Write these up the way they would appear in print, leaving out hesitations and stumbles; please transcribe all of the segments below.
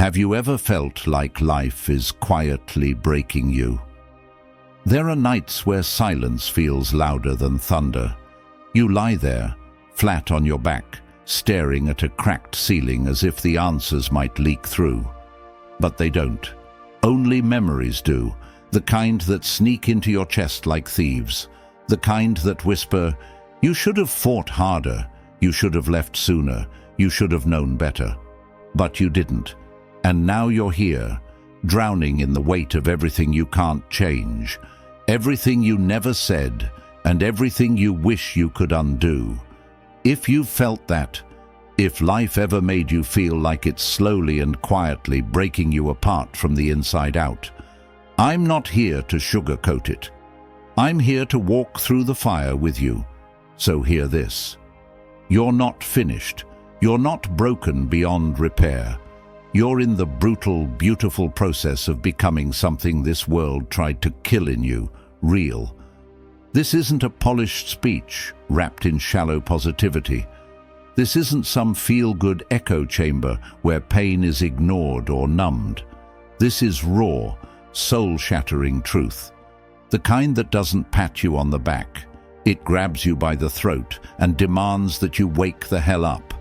Have you ever felt like life is quietly breaking you? There are nights where silence feels louder than thunder. You lie there, flat on your back, staring at a cracked ceiling as if the answers might leak through. But they don't. Only memories do, the kind that sneak into your chest like thieves, the kind that whisper, "You should have fought harder, you should have left sooner, you should have known better." But you didn't. And now you're here, drowning in the weight of everything you can't change, everything you never said, and everything you wish you could undo. If you've felt that, if life ever made you feel like it's slowly and quietly breaking you apart from the inside out, I'm not here to sugarcoat it. I'm here to walk through the fire with you. So hear this. You're not finished. You're not broken beyond repair. You're in the brutal, beautiful process of becoming something this world tried to kill in you, real. This isn't a polished speech wrapped in shallow positivity. This isn't some feel-good echo chamber where pain is ignored or numbed. This is raw, soul-shattering truth. The kind that doesn't pat you on the back. It grabs you by the throat and demands that you wake the hell up.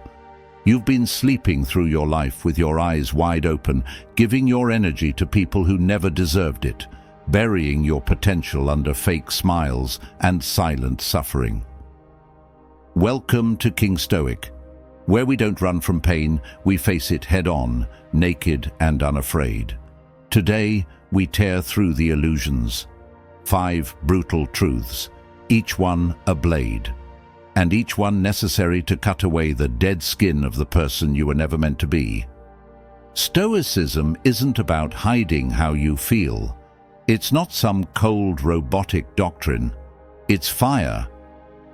You've been sleeping through your life with your eyes wide open, giving your energy to people who never deserved it, burying your potential under fake smiles and silent suffering. Welcome to King Stoic, where we don't run from pain, we face it head-on, naked and unafraid. Today, we tear through the illusions. 5 brutal truths, each one a blade, and each one necessary to cut away the dead skin of the person you were never meant to be. Stoicism isn't about hiding how you feel. It's not some cold, robotic doctrine. It's fire,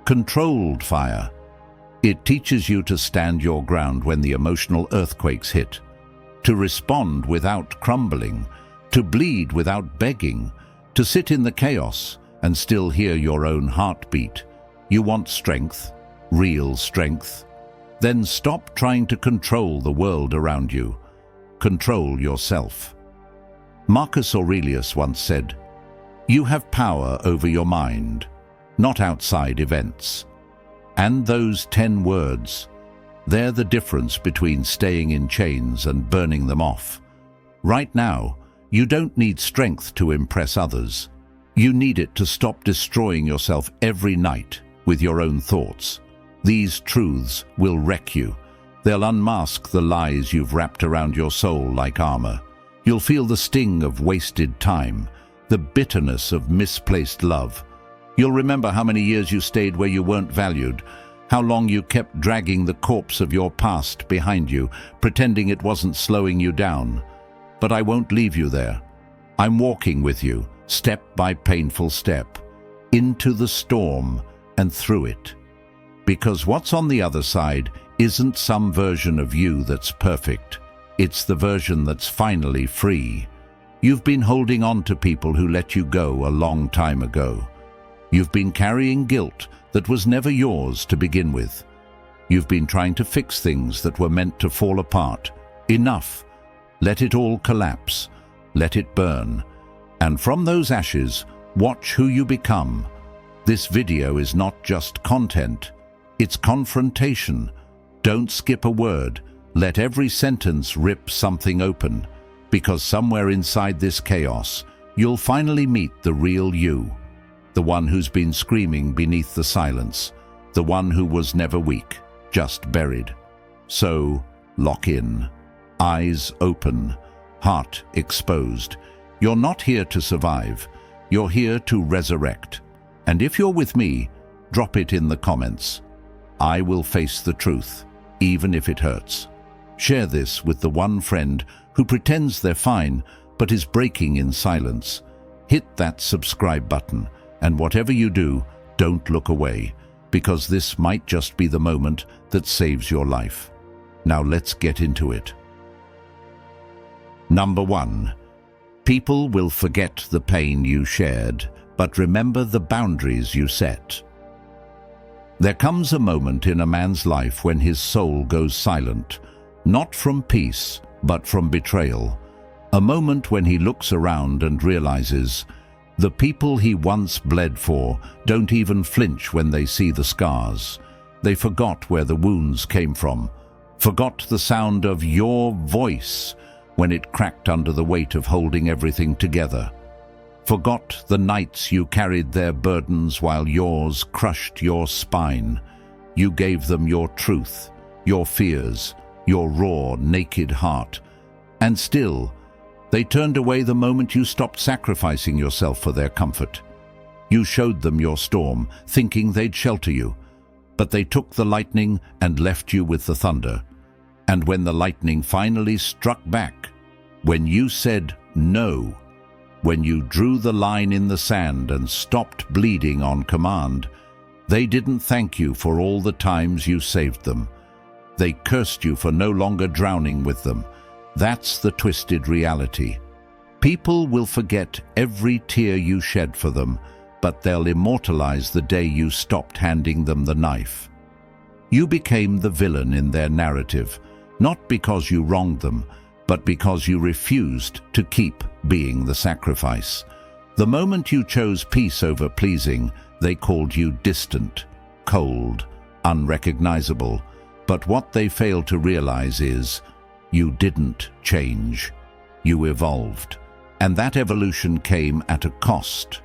controlled fire. It teaches you to stand your ground when the emotional earthquakes hit, to respond without crumbling, to bleed without begging, to sit in the chaos and still hear your own heartbeat. You want strength, real strength? Then stop trying to control the world around you. Control yourself. Marcus Aurelius once said, "You have power over your mind, not outside events." And those 10 words, they're the difference between staying in chains and burning them off. Right now, you don't need strength to impress others. You need it to stop destroying yourself every night with your own thoughts. These truths will wreck you. They'll unmask the lies you've wrapped around your soul like armor. You'll feel the sting of wasted time, the bitterness of misplaced love. You'll remember how many years you stayed where you weren't valued, how long you kept dragging the corpse of your past behind you, pretending it wasn't slowing you down. But I won't leave you there. I'm walking with you, step by painful step, into the storm and through it. Because what's on the other side isn't some version of you that's perfect. It's the version that's finally free. You've been holding on to people who let you go a long time ago. You've been carrying guilt that was never yours to begin with. You've been trying to fix things that were meant to fall apart. Enough. Let it all collapse. Let it burn. And from those ashes, watch who you become. This video is not just content. It's confrontation. Don't skip a word. Let every sentence rip something open. Because somewhere inside this chaos, you'll finally meet the real you. The one who's been screaming beneath the silence. The one who was never weak, just buried. So, lock in. Eyes open. Heart exposed. You're not here to survive. You're here to resurrect. And if you're with me, drop it in the comments. I will face the truth, even if it hurts. Share this with the one friend who pretends they're fine, but is breaking in silence. Hit that subscribe button, and whatever you do, don't look away, because this might just be the moment that saves your life. Now let's get into it. Number 1. People will forget the pain you shared, but remember the boundaries you set. There comes a moment in a man's life when his soul goes silent, not from peace, but from betrayal. A moment when he looks around and realizes the people he once bled for don't even flinch when they see the scars. They forgot where the wounds came from, forgot the sound of your voice when it cracked under the weight of holding everything together, forgot the nights you carried their burdens while yours crushed your spine. You gave them your truth, your fears, your raw, naked heart, and still, they turned away the moment you stopped sacrificing yourself for their comfort. You showed them your storm, thinking they'd shelter you, but they took the lightning and left you with the thunder. And when the lightning finally struck back, when you said no, when you drew the line in the sand and stopped bleeding on command, they didn't thank you for all the times you saved them. They cursed you for no longer drowning with them. That's the twisted reality. People will forget every tear you shed for them, but they'll immortalize the day you stopped handing them the knife. You became the villain in their narrative, not because you wronged them, but because you refused to keep being the sacrifice. The moment you chose peace over pleasing, they called you distant, cold, unrecognizable. But what they failed to realize is, you didn't change. You evolved. And that evolution came at a cost.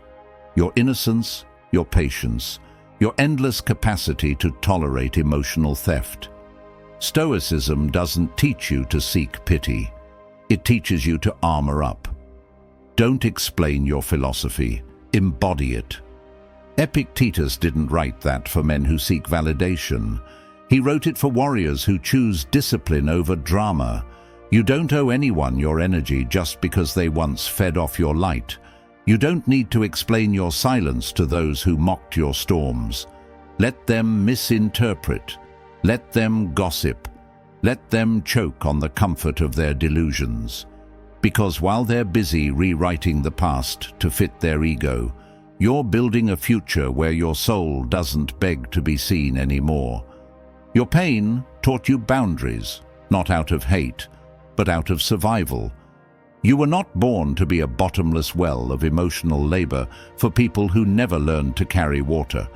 Your innocence, your patience, your endless capacity to tolerate emotional theft. Stoicism doesn't teach you to seek pity. It teaches you to armor up. Don't explain your philosophy. Embody it. Epictetus didn't write that for men who seek validation. He wrote it for warriors who choose discipline over drama. You don't owe anyone your energy just because they once fed off your light. You don't need to explain your silence to those who mocked your storms. Let them misinterpret. Let them gossip. Let them choke on the comfort of their delusions. Because while they're busy rewriting the past to fit their ego, you're building a future where your soul doesn't beg to be seen anymore. Your pain taught you boundaries, not out of hate, but out of survival. You were not born to be a bottomless well of emotional labor for people who never learned to carry water.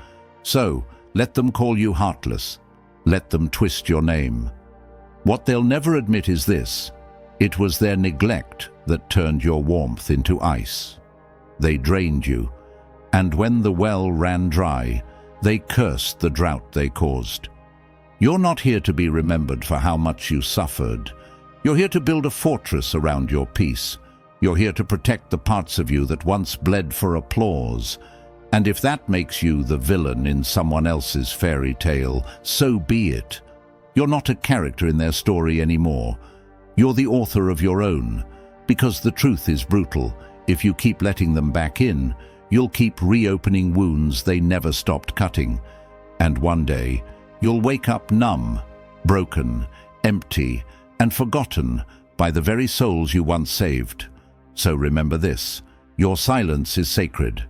So, let them call you heartless. Let them twist your name. What they'll never admit is this: it was their neglect that turned your warmth into ice. They drained you, and when the well ran dry, they cursed the drought they caused. You're not here to be remembered for how much you suffered. You're here to build a fortress around your peace. You're here to protect the parts of you that once bled for applause. And if that makes you the villain in someone else's fairy tale, so be it. You're not a character in their story anymore. You're the author of your own. Because the truth is brutal. If you keep letting them back in, you'll keep reopening wounds they never stopped cutting. And one day, you'll wake up numb, broken, empty, and forgotten by the very souls you once saved. So remember this: your silence is sacred.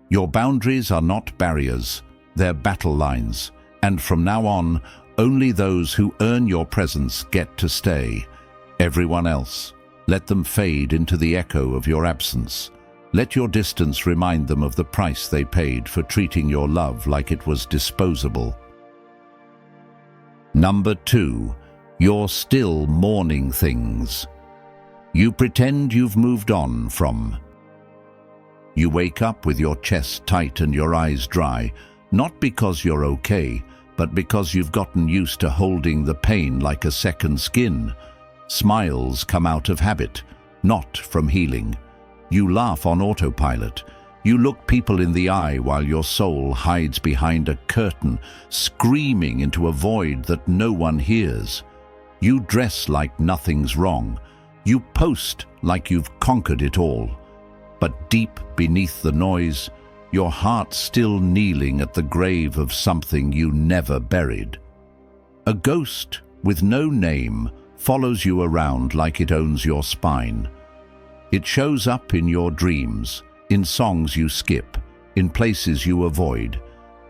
Your boundaries are not barriers, they're battle lines. And from now on, only those who earn your presence get to stay. Everyone else, let them fade into the echo of your absence. Let your distance remind them of the price they paid for treating your love like it was disposable. Number 2, you're still mourning things. You pretend you've moved on from. You wake up with your chest tight and your eyes dry, not because you're okay, but because you've gotten used to holding the pain like a second skin. Smiles come out of habit, not from healing. You laugh on autopilot. You look people in the eye while your soul hides behind a curtain, screaming into a void that no one hears. You dress like nothing's wrong. You post like you've conquered it all. But deep beneath the noise, your heart's still kneeling at the grave of something you never buried. A ghost with no name follows you around like it owns your spine. It shows up in your dreams, in songs you skip, in places you avoid,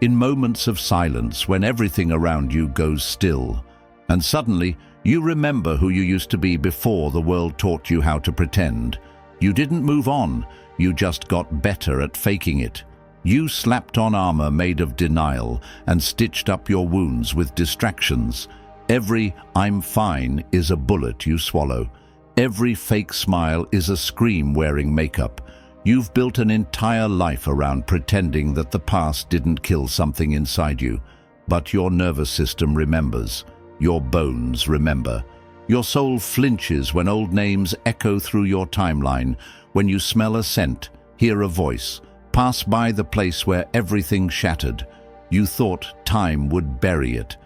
in moments of silence when everything around you goes still, and suddenly You remember who you used to be before the world taught you how to pretend. You didn't move on, you just got better at faking it. You slapped on armor made of denial and stitched up your wounds with distractions. Every "I'm fine" is a bullet you swallow. Every fake smile is a scream wearing makeup. You've built an entire life around pretending that the past didn't kill something inside you. But your nervous system remembers. Your bones remember. Your soul flinches when old names echo through your timeline, when you smell a scent, hear a voice, pass by the place where everything shattered. You thought time would bury it.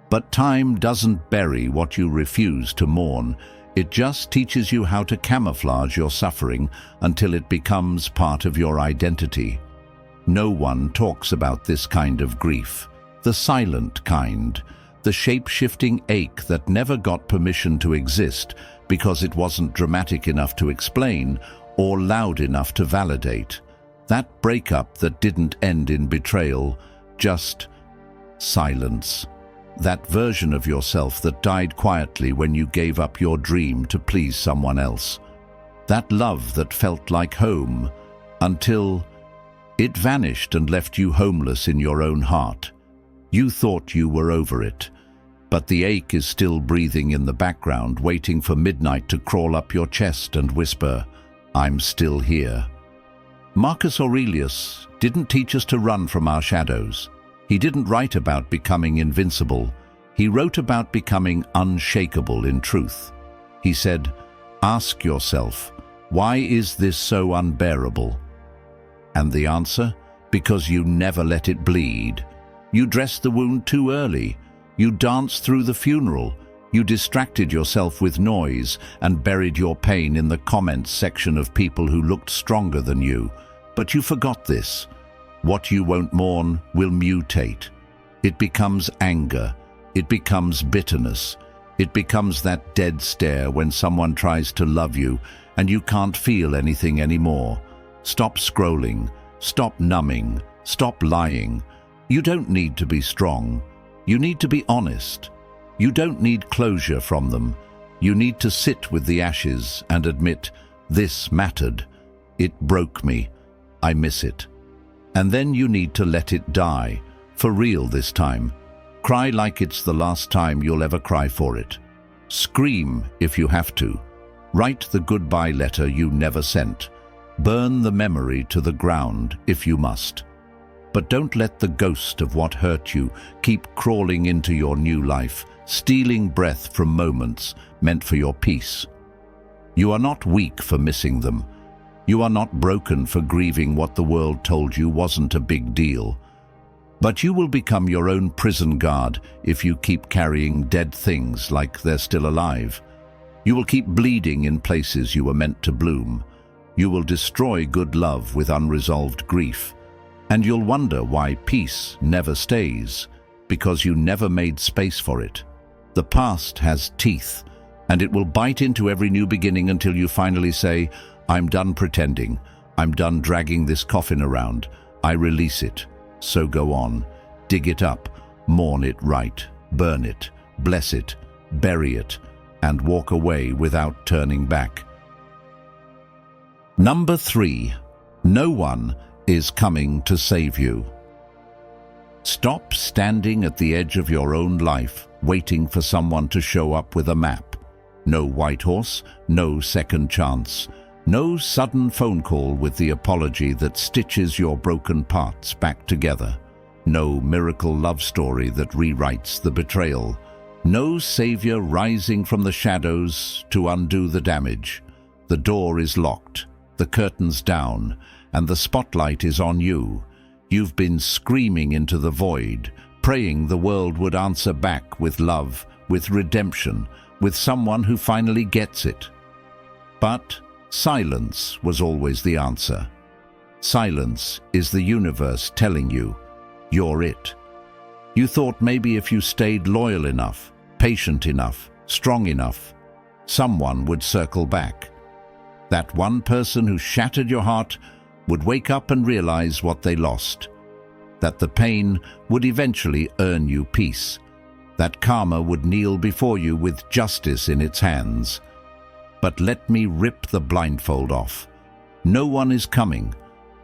But time doesn't bury what you refuse to mourn. It just teaches you how to camouflage your suffering until it becomes part of your identity. No one talks about this kind of grief, the silent kind, the shape-shifting ache that never got permission to exist because it wasn't dramatic enough to explain or loud enough to validate. That breakup that didn't end in betrayal, just silence. That version of yourself that died quietly when you gave up your dream to please someone else. That love that felt like home until it vanished and left you homeless in your own heart. You thought you were over it, but the ache is still breathing in the background, waiting for midnight to crawl up your chest and whisper, "I'm still here." Marcus Aurelius didn't teach us to run from our shadows. He didn't write about becoming invincible. He wrote about becoming unshakable in truth. He said, "Ask yourself, why is this so unbearable?" And the answer? Because you never let it bleed. You dressed the wound too early. You danced through the funeral. You distracted yourself with noise and buried your pain in the comments section of people who looked stronger than you. But you forgot this. What you won't mourn will mutate. It becomes anger. It becomes bitterness. It becomes that dead stare when someone tries to love you and you can't feel anything anymore. Stop scrolling. Stop numbing. Stop lying. You don't need to be strong. You need to be honest. You don't need closure from them. You need to sit with the ashes and admit, this mattered. It broke me. I miss it. And then you need to let it die, for real this time. Cry like it's the last time you'll ever cry for it. Scream if you have to. Write the goodbye letter you never sent. Burn the memory to the ground if you must. But don't let the ghost of what hurt you keep crawling into your new life, stealing breath from moments meant for your peace. You are not weak for missing them. You are not broken for grieving what the world told you wasn't a big deal. But you will become your own prison guard if you keep carrying dead things like they're still alive. You will keep bleeding in places you were meant to bloom. You will destroy good love with unresolved grief. And you'll wonder why peace never stays, because you never made space for it. The past has teeth, and it will bite into every new beginning until you finally say, "I'm done pretending. I'm done dragging this coffin around. I release it." So go on. Dig it up. Mourn it right. Burn it. Bless it. Bury it. And walk away without turning back. Number 3. No one is coming to save you. Stop standing at the edge of your own life, waiting for someone to show up with a map. No white horse, no second chance. No sudden phone call with the apology that stitches your broken parts back together. No miracle love story that rewrites the betrayal. No savior rising from the shadows to undo the damage. The door is locked, the curtains down, and the spotlight is on you. You've been screaming into the void, praying the world would answer back with love, with redemption, with someone who finally gets it. But silence was always the answer. Silence is the universe telling you, you're it. You thought maybe if you stayed loyal enough, patient enough, strong enough, someone would circle back. That one person who shattered your heart would wake up and realize what they lost. That the pain would eventually earn you peace. that karma would kneel before you with justice in its hands. But let me rip the blindfold off. No one is coming.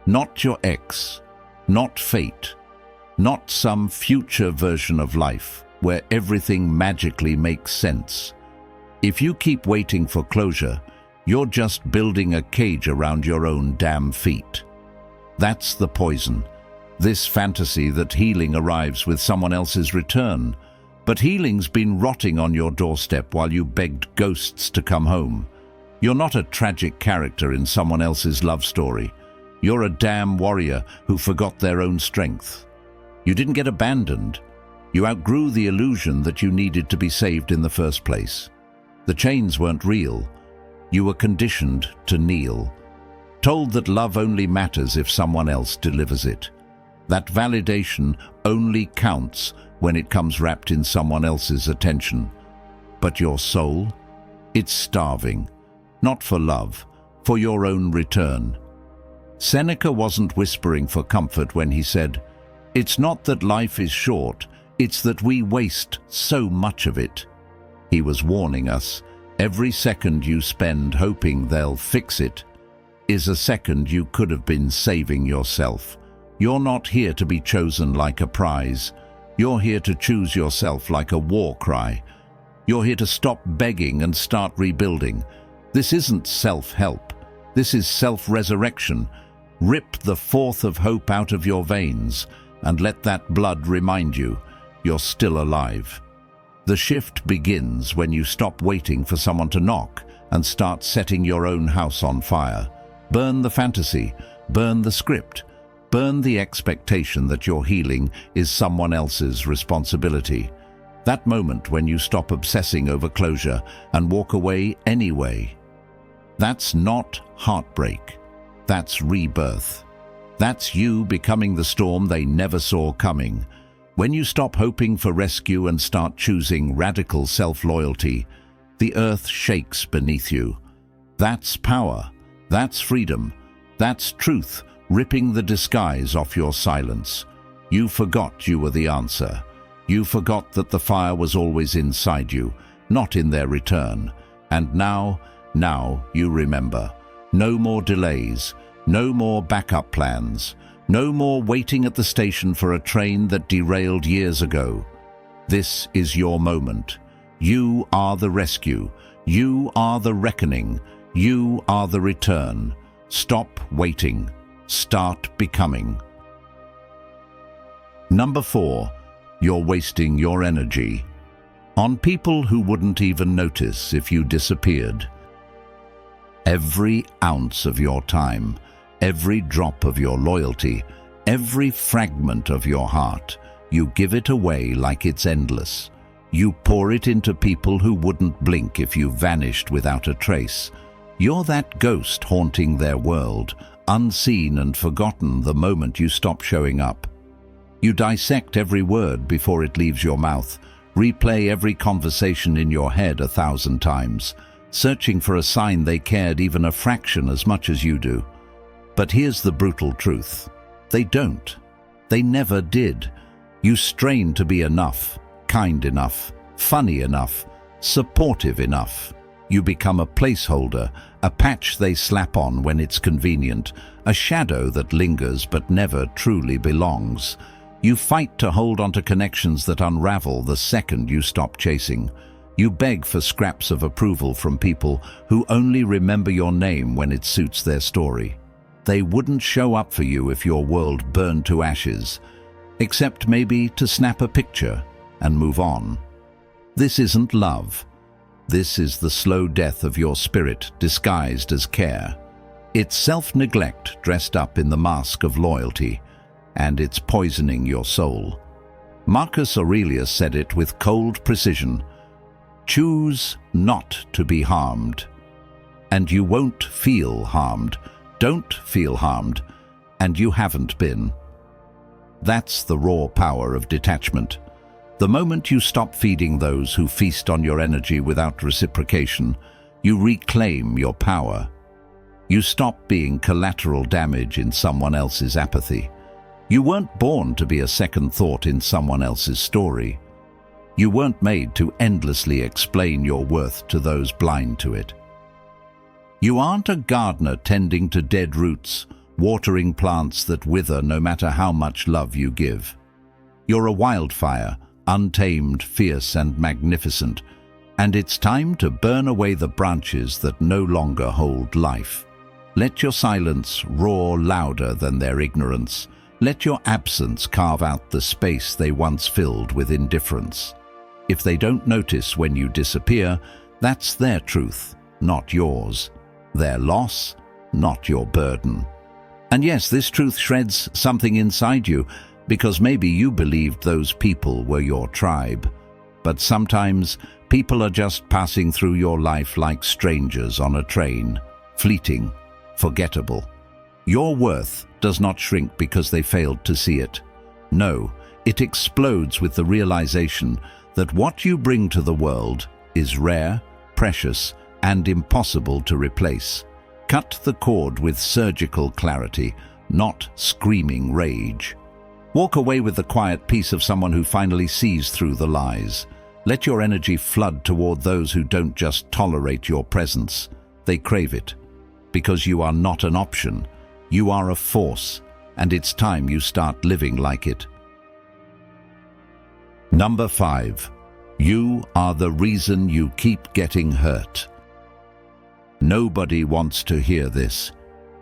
Not your ex. Not fate. Not some future version of life where everything magically makes sense. If you keep waiting for closure, you're just building a cage around your own damn feet. That's the poison. This fantasy that healing arrives with someone else's return. But healing's been rotting on your doorstep while you begged ghosts to come home. You're not a tragic character in someone else's love story. You're a damn warrior who forgot their own strength. You didn't get abandoned. You outgrew the illusion that you needed to be saved in the first place. The chains weren't real. You were conditioned to kneel. Told that love only matters if someone else delivers it. That validation only counts when it comes wrapped in someone else's attention. But your soul? It's starving. Not for love, for your own return. Seneca wasn't whispering for comfort when he said, "It's not that life is short, it's that we waste so much of it." He was warning us, every second you spend hoping they'll fix it is a second you could have been saving yourself. You're not here to be chosen like a prize. You're here to choose yourself like a war cry. You're here to stop begging and start rebuilding. This isn't self-help. This is self-resurrection. Rip the fourth of hope out of your veins and let that blood remind you you're still alive. The shift begins when you stop waiting for someone to knock and start setting your own house on fire. Burn the fantasy, burn the script, burn the expectation that your healing is someone else's responsibility. That moment when you stop obsessing over closure and walk away anyway. That's not heartbreak. That's rebirth. That's you becoming the storm they never saw coming. When you stop hoping for rescue and start choosing radical self-loyalty, the earth shakes beneath you. That's power. That's freedom. That's truth, ripping the disguise off your silence. You forgot you were the answer. You forgot that the fire was always inside you, not in their return. And now you remember. No more delays. No more backup plans. No more waiting at the station for a train that derailed years ago. This is your moment. You are the rescue. You are the reckoning. You are the return. Stop waiting. Start becoming. Number 4. You're wasting your energy on people who wouldn't even notice if you disappeared. Every ounce of your time, every drop of your loyalty, every fragment of your heart, you give it away like it's endless. You pour it into people who wouldn't blink if you vanished without a trace. You're that ghost haunting their world, unseen and forgotten the moment you stop showing up. You dissect every word before it leaves your mouth, replay every conversation in your head 1,000 times, searching for a sign they cared even a fraction as much as you do. But here's the brutal truth. They don't. They never did. You strain to be enough, kind enough, funny enough, supportive enough. You become a placeholder, a patch they slap on when it's convenient, a shadow that lingers but never truly belongs. You fight to hold onto connections that unravel the second you stop chasing. You beg for scraps of approval from people who only remember your name when it suits their story. They wouldn't show up for you if your world burned to ashes, except maybe to snap a picture and move on. This isn't love. This is the slow death of your spirit disguised as care. It's self-neglect dressed up in the mask of loyalty, and it's poisoning your soul. Marcus Aurelius said it with cold precision. Choose not to be harmed, and you won't feel harmed. Don't feel harmed, and you haven't been. That's the raw power of detachment. The moment you stop feeding those who feast on your energy without reciprocation, you reclaim your power. You stop being collateral damage in someone else's apathy. You weren't born to be a second thought in someone else's story. You weren't made to endlessly explain your worth to those blind to it. You aren't a gardener tending to dead roots, watering plants that wither no matter how much love you give. You're a wildfire, untamed, fierce, and magnificent, and it's time to burn away the branches that no longer hold life. Let your silence roar louder than their ignorance. Let your absence carve out the space they once filled with indifference. If they don't notice when you disappear, that's their truth, not yours. Their loss, not your burden. And yes, this truth shreds something inside you, because maybe you believed those people were your tribe. But sometimes people are just passing through your life like strangers on a train, fleeting, forgettable. Your worth does not shrink because they failed to see it. No, it explodes with the realization that what you bring to the world is rare, precious, and impossible to replace. Cut the cord with surgical clarity, not screaming rage. Walk away with the quiet peace of someone who finally sees through the lies. Let your energy flood toward those who don't just tolerate your presence, they crave it. Because you are not an option, you are a force, and it's time you start living like it. Number 5. You are the reason you keep getting hurt. Nobody wants to hear this.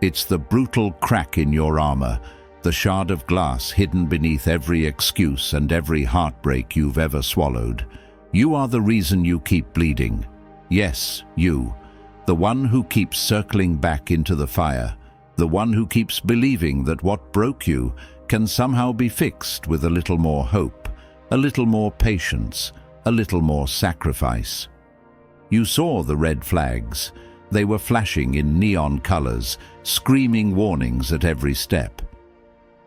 It's the brutal crack in your armor, the shard of glass hidden beneath every excuse and every heartbreak you've ever swallowed. You are the reason you keep bleeding. Yes, you. The one who keeps circling back into the fire. The one who keeps believing that what broke you can somehow be fixed with a little more hope, a little more patience, a little more sacrifice. You saw the red flags. They were flashing in neon colors, screaming warnings at every step.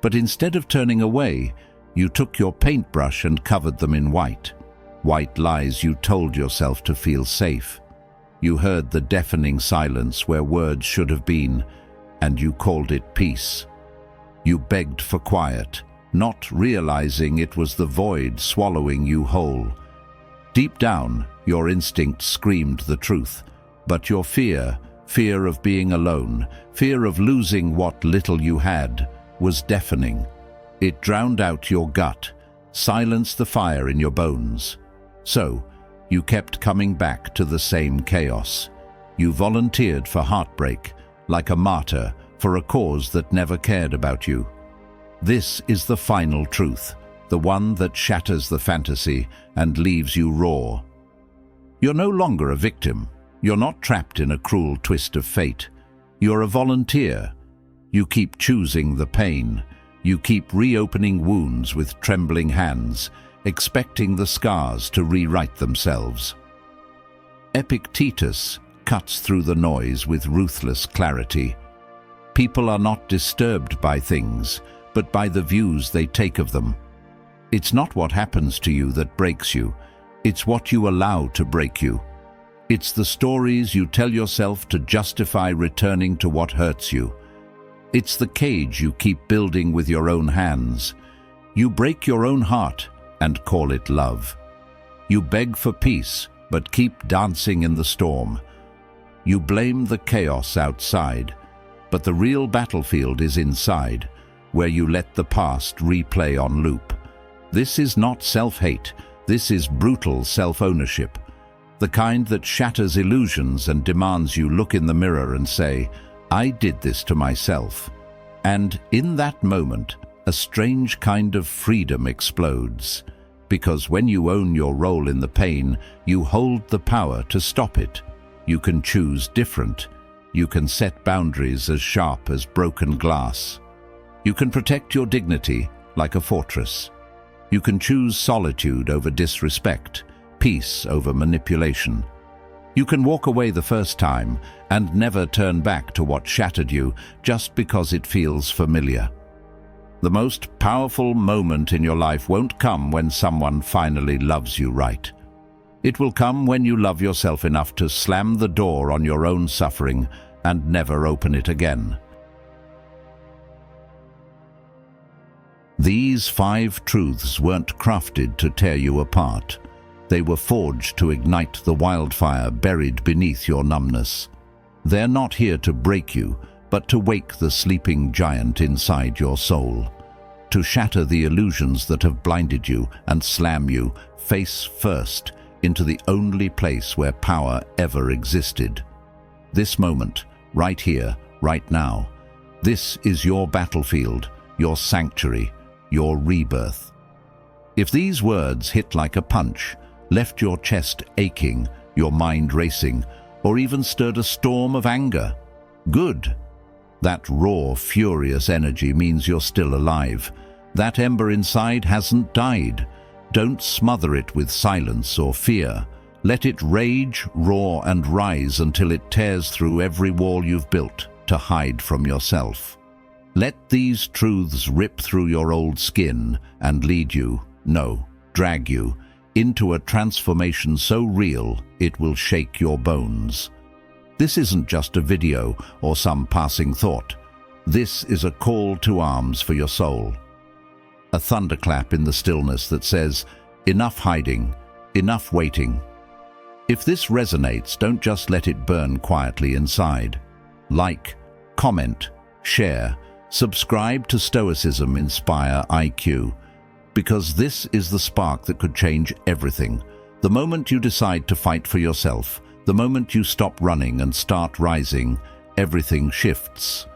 But instead of turning away, you took your paintbrush and covered them in white. White lies you told yourself to feel safe. You heard the deafening silence where words should have been, and you called it peace. You begged for quiet, not realizing it was the void swallowing you whole. Deep down, your instinct screamed the truth, but your fear of being alone, fear of losing what little you had, was deafening. It drowned out your gut, silenced the fire in your bones. So, you kept coming back to the same chaos. You volunteered for heartbreak, like a martyr for a cause that never cared about you. This is the final truth, the one that shatters the fantasy and leaves you raw. You're no longer a victim. You're not trapped in a cruel twist of fate. You're a volunteer. You keep choosing the pain. You keep reopening wounds with trembling hands, expecting the scars to rewrite themselves. Epictetus cuts through the noise with ruthless clarity. People are not disturbed by things, but by the views they take of them. It's not what happens to you that breaks you. It's what you allow to break you. It's the stories you tell yourself to justify returning to what hurts you. It's the cage you keep building with your own hands. You break your own heart and call it love. You beg for peace, but keep dancing in the storm. You blame the chaos outside, but the real battlefield is inside, where you let the past replay on loop. This is not self-hate. This is brutal self-ownership. The kind that shatters illusions and demands you look in the mirror and say, I did this to myself. And in that moment, a strange kind of freedom explodes. Because when you own your role in the pain, you hold the power to stop it. You can choose different. You can set boundaries as sharp as broken glass. You can protect your dignity like a fortress. You can choose solitude over disrespect, peace over manipulation. You can walk away the first time and never turn back to what shattered you just because it feels familiar. The most powerful moment in your life won't come when someone finally loves you right. It will come when you love yourself enough to slam the door on your own suffering and never open it again. These 5 truths weren't crafted to tear you apart. They were forged to ignite the wildfire buried beneath your numbness. They're not here to break you, but to wake the sleeping giant inside your soul, to shatter the illusions that have blinded you and slam you face first into the only place where power ever existed. This moment, right here, right now, this is your battlefield, your sanctuary, your rebirth. If these words hit like a punch, left your chest aching, your mind racing, or even stirred a storm of anger, good. That raw, furious energy means you're still alive. That ember inside hasn't died. Don't smother it with silence or fear. Let it rage, roar, and rise until it tears through every wall you've built to hide from yourself. Let these truths rip through your old skin and lead you, no, drag you, into a transformation so real it will shake your bones. This isn't just a video or some passing thought. This is a call to arms for your soul. A thunderclap in the stillness that says, enough hiding, enough waiting. If this resonates, don't just let it burn quietly inside. Like, comment, share, subscribe to Stoicism Inspire IQ, because this is the spark that could change everything. The moment you decide to fight for yourself, the moment you stop running and start rising, everything shifts.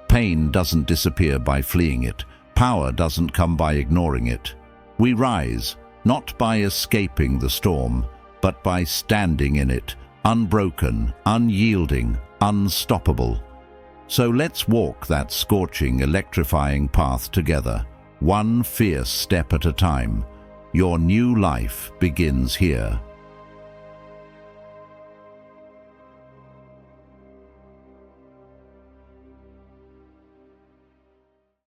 Pain doesn't disappear by fleeing it. Power doesn't come by ignoring it. We rise, not by escaping the storm, but by standing in it, unbroken, unyielding, unstoppable. So let's walk that scorching, electrifying path together, one fierce step at a time. Your new life begins here.